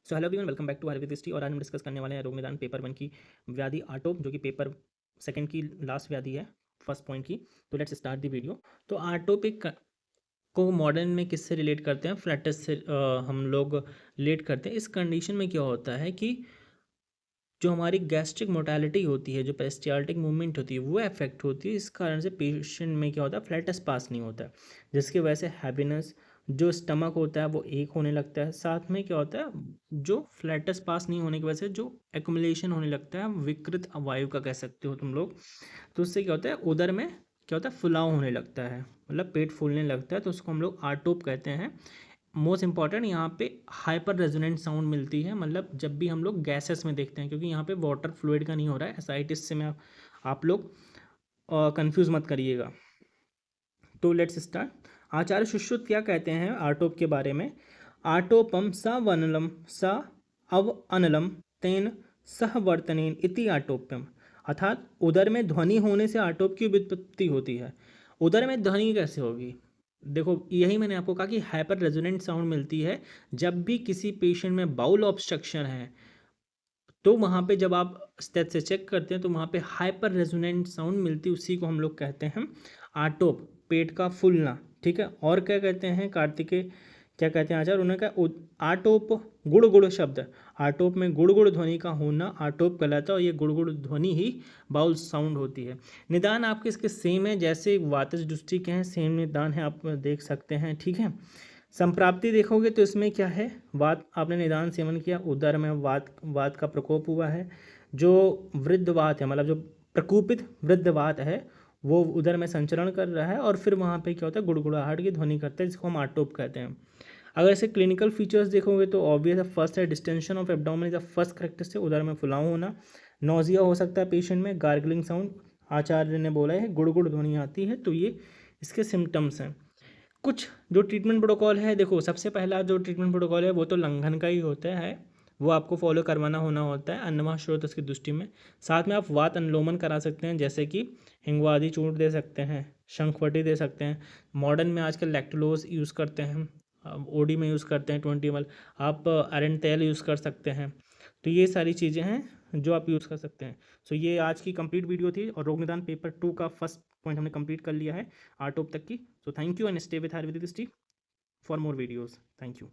So hello everyone, welcome back to Ayurveda history. और आज हम डिस्कस करने वाले हैं रोग निदान पेपर 1 की व्याधि आटोप, जो कि पेपर 2 की लास्ट व्याधि है फर्स्ट पॉइंट की। तो लेट्स स्टार्ट द वीडियो। तो आटोपिक को मॉडर्न में किससे रिलेट करते हैं? फ्लैटस से हम लोग रिलेट करते हैं। इस कंडीशन में क्या होता है कि जो हमारी गैस्ट्रिक मोटालिटी होती है, जो पेरिस्टाल्टिक मूवमेंट होती है, वो अफेक्ट होती है। इस कारण से पेशेंट में क्या होता है, फ्लैटस पास नहीं होता है, जिसकी वजह से हैवीनेस, जो स्टमक होता है वो एक होने लगता है। साथ में क्या होता है, जो फ्लैटस पास नहीं होने की वजह से जो एक्युमुलेशन होने लगता है, विकृत वायु का कह सकते हो तुम लोग। तो उससे क्या होता है, उदर में क्या होता है, फुलाव होने लगता है, मतलब पेट फूलने लगता है। तो उसको हम लोग आटोप कहते हैं। मोस्ट इंपॉर्टेंट, यहाँ पे हाइपर रेजोनेंट साउंड मिलती है, मतलब जब भी हम लोग गैसेस में देखते हैं, क्योंकि यहाँ पे वाटर फ्लूइड का नहीं हो रहा है। एसाइटिस से मैं आप लोग कंफ्यूज मत करिएगा। तो लेट्स स्टार्ट। आचार्य सुश्रुत क्या कहते हैं आटोप के बारे में? आटोपम स वनलम स अव अनलम तेन सहवर्तनेन इति आटोप्यम। अर्थात उदर में ध्वनि होने से आटोप की व्युत्पत्ति होती है। उदर में ध्वनि कैसे होगी? देखो, यही मैंने आपको कहा कि हाइपर रेजोनेंट साउंड मिलती है जब भी किसी पेशेंट में बाउल ऑब्स्ट्रक्शन है। तो वहाँ पे जब आप स्टेथ से चेक करते हैं तो वहाँ पे हाइपर रेजोनेंट साउंड मिलती है, उसी को हम लोग कहते हैं आटोप, पेट का फूलना। ठीक है। और क्या कहते हैं कार्तिकेय, क्या कहते हैं आचार्य, उन्होंने कहा आटोप गुड़ गुड़ शब्द, आटोप में गुड़ गुड़ ध्वनि का होना आटोप कहलाता है, और ये गुड़ गुड़ ध्वनि ही बाउल साउंड होती है। निदान आपके इसके सेम है, जैसे वातज दृष्टि के हैं, सेम निदान है, आप देख सकते हैं। ठीक है। संप्राप्ति देखोगे तो इसमें क्या है, वात आपने निदान सेवन किया, उदर में वात वात का प्रकोप हुआ है। जो वृद्धवात है, मतलब जो प्रकोपित वृद्धवात है, वो उदर में संचरण कर रहा है, और फिर वहाँ पे क्या होता है, गुड़गुड़ाहट की ध्वनि करता है, जिसको हम आटोप कहते हैं। अगर इसे क्लिनिकल फीचर्स देखोगे तो ऑब्वियस है, फर्स्ट है distension of abdomen is the first characteristic, उदर में फुलाव होना। नोजिया हो सकता है पेशेंट में, गार्गलिंग साउंड, आचार्य ने बोला है गुड़ ध्वनि आती है। तो ये इसके सिम्टम्स हैं। कुछ जो ट्रीटमेंट प्रोटोकॉल है, देखो सबसे पहला जो ट्रीटमेंट प्रोटोकॉल है वो तो लंघन का ही होता है, वो आपको फॉलो करवाना होता है अन्नमा स्रोत की दृष्टि में। साथ में आप वात अनुलोमन करा सकते हैं, जैसे कि हिंगवादी चूर्ण दे सकते हैं, शंखवटी दे सकते हैं। मॉडर्न में आजकल लैक्टुलोज यूज़ करते हैं, ओडी में यूज़ करते हैं 20 ml। आप अरंड तेल यूज़ कर सकते हैं। तो ये सारी चीज़ें हैं जो आप यूज़ कर सकते हैं। सो ये आज की कंप्लीट वीडियो थी, और रोग निदान पेपर 2 का फर्स्ट पॉइंट हमने कंप्लीट कर लिया है आटोप तक की। So thank you and stay with Ayurvedic history for more videos. Thank you.